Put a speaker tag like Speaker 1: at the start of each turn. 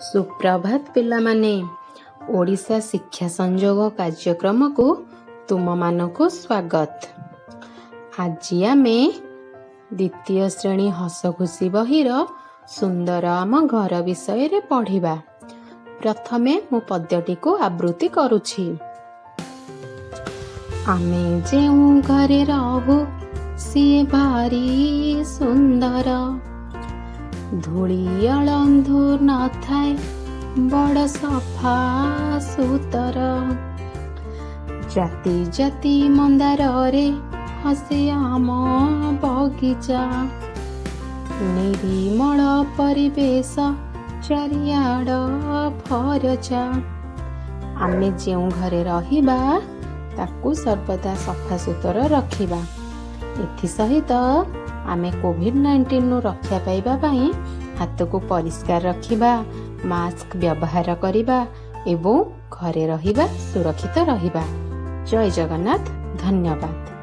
Speaker 1: सुप्रभात पिलामाने ओडिशा शिक्षा संयोग कार्यक्रम को तुम मानकु स्वागत। आज आमे द्वितीय श्रेणी हस खुशी बहिर सुंदर आम घर विषय रे पढ़िबा। प्रथमे मु पद्यटी को आवृत्ति करुछि। आमे जेउ घरे रहु सिए भारी सुंदर, धूली अलंधूर न थाए बड़ सफा सुतर। जाति जाति मंदार रे हसे आम बगीचा, निर्मल परिवेश चारिआड फरचा। आमे जेउ घरे रहिबा ताकू सर्वदा सफा सुतर रखिबा। एथि सहित आमे कोविड-19 रक्षा पाइबा पई हाथ को परिष्कार रखिबा, मास्क व्यवहार करिबा एवं घरे रहिबा सुरक्षित रहिबा। जय जगन्नाथ। धन्यवाद।